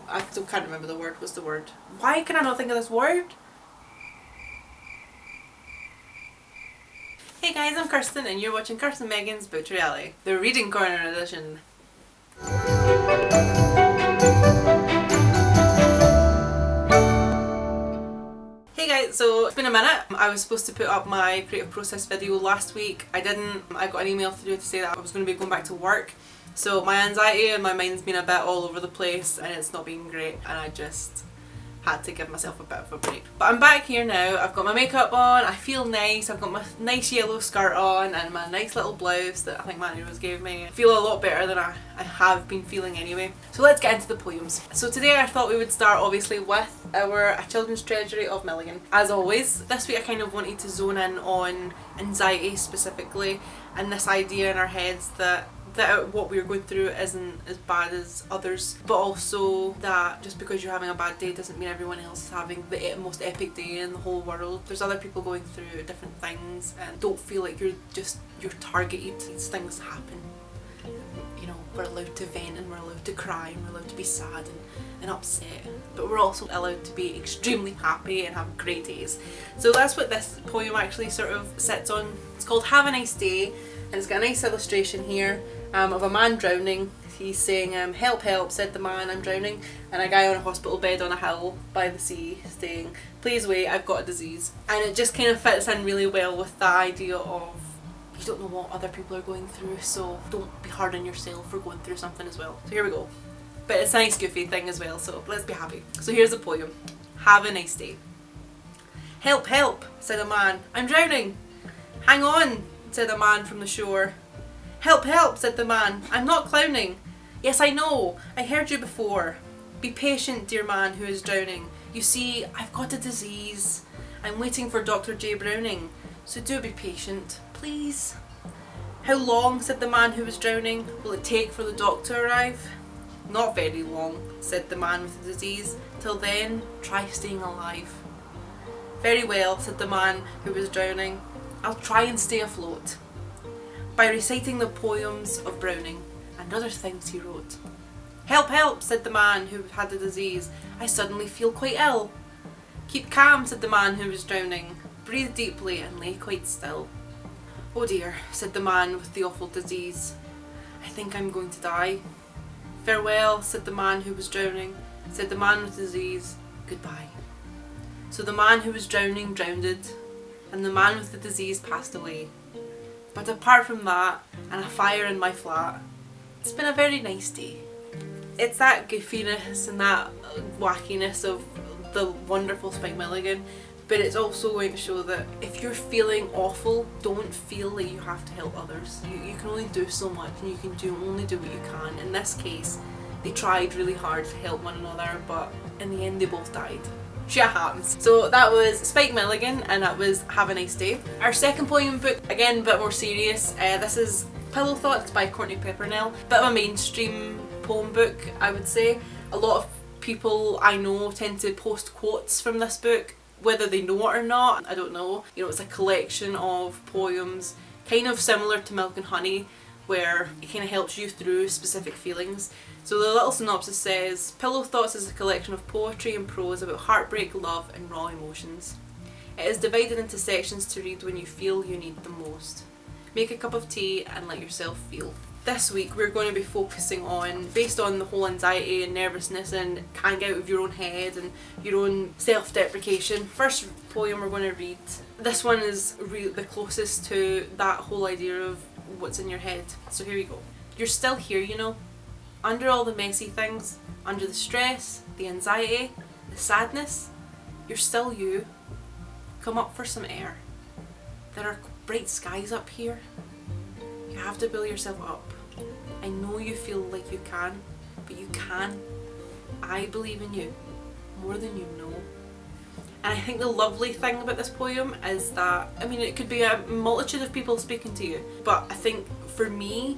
I still can't remember the word. What's the word? Why can I not think of this word? Hey guys, I'm Kirsten and you're watching Kirsten Megan's Book Reality, the reading corner edition. Hey guys, so it's been a minute. I was supposed to put up my creative process video last week. I didn't. I got an email through to say that I was going to be going back to work. So my anxiety and my mind's been a bit all over the place and it's not been great, and I just had to give myself a bit of a break. But I'm back here now. I've got my makeup on, I feel nice, I've got my nice yellow skirt on and my nice little blouse that I think Manny Rose gave me. I feel a lot better than I have been feeling anyway. So let's get into the poems. So today I thought we would start obviously with our A Children's Treasury of Milligan. As always, this week I kind of wanted to zone in on anxiety specifically, and this idea in our heads that what we're going through isn't as bad as others, but also that just because you're having a bad day doesn't mean everyone else is having the most epic day in the whole world. There's other people going through different things, and don't feel like you're targeted. These things happen. You know, we're allowed to vent and we're allowed to cry and we're allowed to be sad and upset, but we're also allowed to be extremely happy and have great days. So that's what this poem actually sort of sits on. It's called Have a Nice Day, and it's got a nice illustration here of a man drowning. He's saying, help, help, said the man, I'm drowning, and a guy on a hospital bed on a hill by the sea saying, please wait, I've got a disease. And it just kind of fits in really well with the idea of you don't know what other people are going through, so don't be hard on yourself for going through something as well. So here we go. But it's a nice goofy thing as well, so let's be happy. So here's the poem. Have a nice day. Help, help, said a man, I'm drowning. Hang on, said a man from the shore. Help, help, said the man, I'm not clowning. Yes, I know, I heard you before. Be patient, dear man who is drowning. You see, I've got a disease. I'm waiting for Dr. J. Browning, so do be patient, please. How long, said the man who was drowning, will it take for the doctor to arrive? Not very long, said the man with the disease. Till then, try staying alive. Very well, said the man who was drowning. I'll try and stay afloat by reciting the poems of Browning and other things he wrote. Help, help, said the man who had the disease. I suddenly feel quite ill. Keep calm, said the man who was drowning. Breathe deeply and lay quite still. Oh dear, said the man with the awful disease. I think I'm going to die. Farewell, said the man who was drowning. Said the man with the disease, goodbye. So the man who was drowning drowned, and the man with the disease passed away. But apart from that, and a fire in my flat, it's been a very nice day. It's that goofiness and that wackiness of the wonderful Spike Milligan, but it's also going to show that if you're feeling awful, don't feel like you have to help others. You can only do so much, and you can only do what you can. In this case, they tried really hard to help one another, but in the end they both died. Shit happens. So that was Spike Milligan, and that was Have a Nice Day. Our second poem book, again a bit more serious. This is Pillow Thoughts by Courtney Peppernell. Bit of a mainstream poem book, I would say. A lot of people I know tend to post quotes from this book, whether they know it or not, I don't know. You know, it's a collection of poems, kind of similar to Milk and Honey, where it kind of helps you through specific feelings. So the little synopsis says, Pillow Thoughts is a collection of poetry and prose about heartbreak, love and raw emotions. It is divided into sections to read when you feel you need them most. Make a cup of tea and let yourself feel. This week we're going to be focusing on, based on the whole anxiety and nervousness and can't get out of your own head and your own self-deprecation. First poem we're going to read. This one is the closest to that whole idea of what's in your head. So here we go. You're still here, you know. Under all the messy things, under the stress, the anxiety, the sadness, you're still you. Come up for some air. There are bright skies up here. You have to build yourself up. I know you feel like you can, but you can. I believe in you more than you know. And I think the lovely thing about this poem is that, I mean, it could be a multitude of people speaking to you, but I think for me,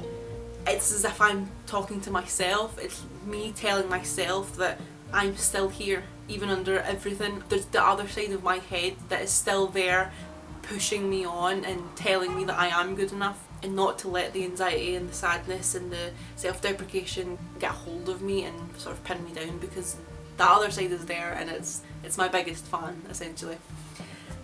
it's as if I'm talking to myself. It's me telling myself that I'm still here, even under everything. There's the other side of my head that is still there, pushing me on and telling me that I am good enough. and not to let the anxiety and the sadness and the self-deprecation get a hold of me and sort of pin me down, because the other side is there and it's my biggest fan, essentially.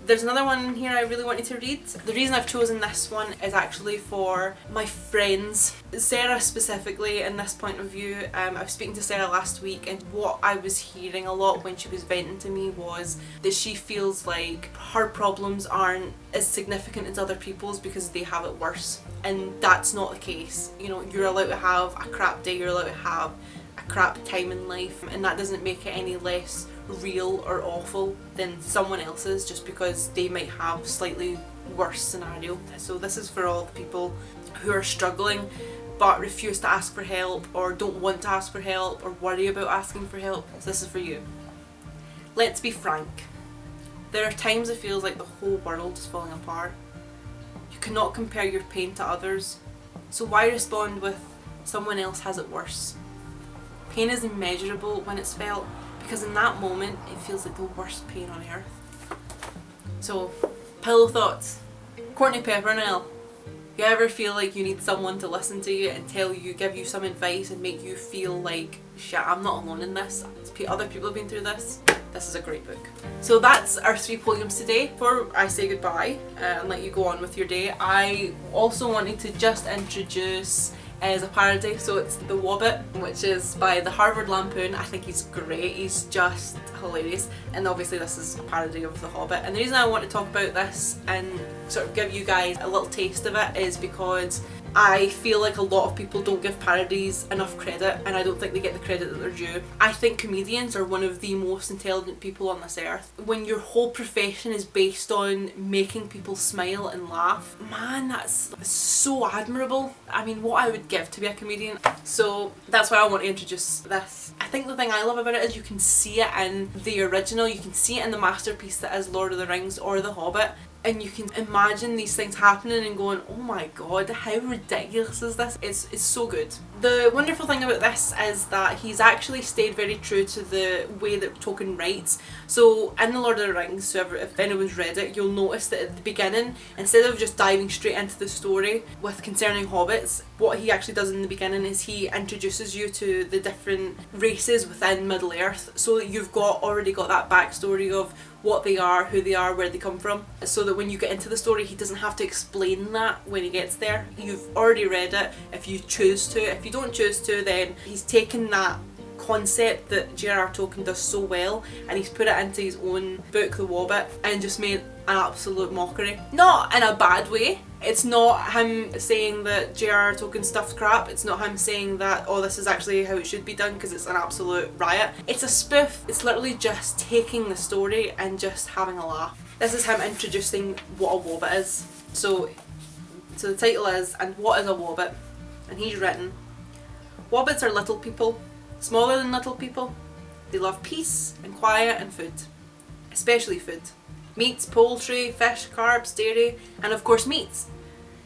There's another one here I really wanted to read. The reason I've chosen this one is actually for my friends, Sarah specifically in this point of view. I was speaking to Sarah last week, and what I was hearing a lot when she was venting to me was that she feels like her problems aren't as significant as other people's because they have it worse. And that's not the case. You know, you're allowed to have a crap day, you're allowed to have a crap time in life, and that doesn't make it any less real or awful than someone else's just because they might have slightly worse scenario. So this is for all the people who are struggling but refuse to ask for help, or don't want to ask for help, or worry about asking for help. So this is for you. Let's be frank. There are times it feels like the whole world is falling apart. You cannot compare your pain to others, so why respond with someone else has it worse? Pain is immeasurable when it's felt, because in that moment it feels like the worst pain on earth. So, pillow thoughts. Courtney Peppernell. You ever feel like you need someone to listen to you and tell you, give you some advice and make you feel like, shit, I'm not alone in this, other people have been through this? This is a great book. So that's our 3 poems today. Before I say goodbye and let you go on with your day, I also wanted to just introduce as a parody, so it's The Wobbit, which is by the Harvard Lampoon. I think he's great, he's just hilarious, and obviously this is a parody of The Hobbit. And the reason I want to talk about this and sort of give you guys a little taste of it is because I feel like a lot of people don't give parodies enough credit, and I don't think they get the credit that they're due. I think comedians are one of the most intelligent people on this earth. When your whole profession is based on making people smile and laugh, man, that's so admirable. I mean, what I would give to be a comedian. So that's why I want to introduce this. I think the thing I love about it is you can see it in the original, you can see it in the masterpiece that is Lord of the Rings or The Hobbit, and you can imagine these things happening and going, oh my god, how ridiculous is this? It's so good. The wonderful thing about this is that he's actually stayed very true to the way that Tolkien writes. So in The Lord of the Rings, so if anyone's read it, you'll notice that at the beginning, instead of just diving straight into the story with concerning hobbits, what he actually does in the beginning is he introduces you to the different races within Middle Earth, so that you've already got that backstory of what they are, who they are, where they come from, so that when you get into the story he doesn't have to explain that when he gets there. You've already read it if you choose to. If you don't choose to, then he's taken that concept that J.R.R. Tolkien does so well and he's put it into his own book, The Wobbit, and just made an absolute mockery. Not in a bad way. It's not him saying that J.R.R. Tolkien stuff's crap. It's not him saying that, oh, this is actually how it should be done, because it's an absolute riot. It's a spoof. It's literally just taking the story and just having a laugh. This is him introducing what a wobbit is. So the title is, And What is a Wobbit? And he's written, wobbits are little people, smaller than little people. They love peace and quiet and food, especially food. Meats, poultry, fish, carbs, dairy, and of course meats.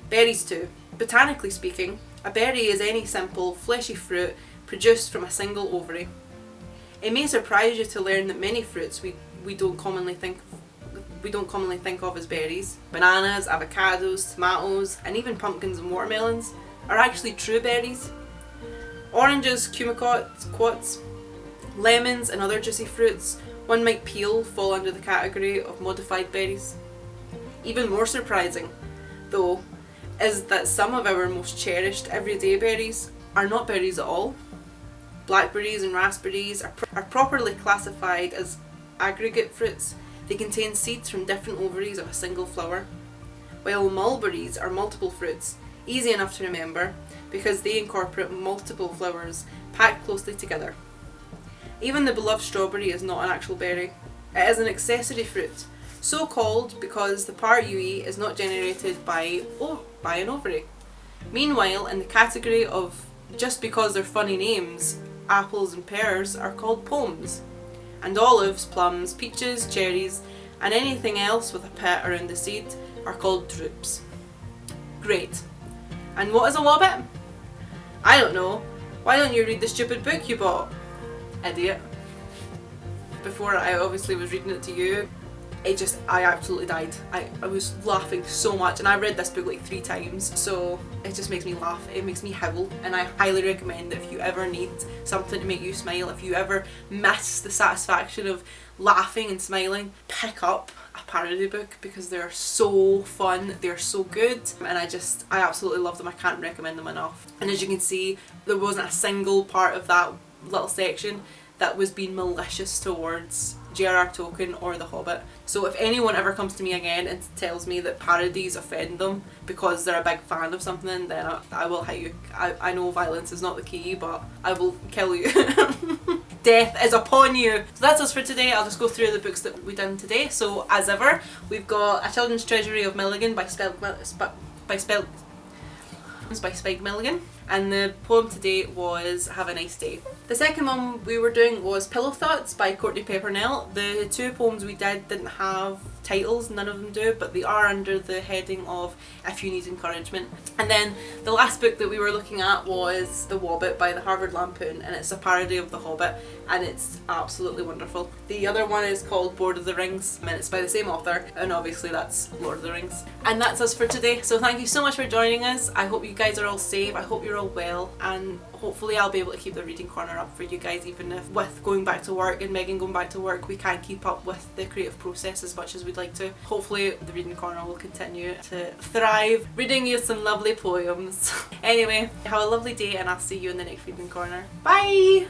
Berries too. Botanically speaking, a berry is any simple, fleshy fruit produced from a single ovary. It may surprise you to learn that many fruits we don't commonly think of as berries. Bananas, avocados, tomatoes, and even pumpkins and watermelons are actually true berries. Oranges, cumicots, lemons, and other juicy fruits one might peel fall under the category of modified berries. Even more surprising, though, is that some of our most cherished everyday berries are not berries at all. Blackberries and raspberries are properly classified as aggregate fruits. They contain seeds from different ovaries of a single flower, while mulberries are multiple fruits, easy enough to remember because they incorporate multiple flowers packed closely together. Even the beloved strawberry is not an actual berry. It is an accessory fruit, so called because the part you eat is not generated by an ovary. Meanwhile, in the category of just because they're funny names, apples and pears are called pomes, and olives, plums, peaches, cherries, and anything else with a pit around the seed are called drupes. Great. And what is a wobbit? I don't know. Why don't you read the stupid book you bought? Idiot. Before I obviously was reading it to you. I absolutely died. I was laughing so much, and I read this book like 3 times, so it just makes me laugh, it makes me howl, and I highly recommend that if you ever need something to make you smile, if you ever miss the satisfaction of laughing and smiling, pick up a parody book because they're so fun, they're so good, and I absolutely love them. I can't recommend them enough. And as you can see, there wasn't a single part of that little section that was being malicious towards J.R.R. Tolkien or The Hobbit. So if anyone ever comes to me again and tells me that parodies offend them because they're a big fan of something, then I will hit you. I know violence is not the key, but I will kill you. Death is upon you. So that's us for today. I'll just go through the books that we done today. So as ever, we've got A Children's Treasury of Milligan by Spike Milligan, and the poem today was Have a Nice Day. The second one we were doing was Pillow Thoughts by Courtney Peppernell. The 2 poems we didn't have titles, none of them do, but they are under the heading of If You Need Encouragement. And then the last book that we were looking at was The Wobbit by the Harvard Lampoon, and it's a parody of The Hobbit, and it's absolutely wonderful. The other one is called Lord of the Rings, and it's by the same author, and obviously that's Lord of the Rings. And that's us for today, so thank you so much for joining us. I hope you guys are all safe, I hope you're all well, and hopefully I'll be able to keep the reading corner up for you guys, even if with going back to work and Megan going back to work, we can't keep up with the creative process as much as we'd like to. Hopefully the reading corner will continue to thrive, reading you some lovely poems. Anyway, have a lovely day, and I'll see you in the next reading corner. Bye!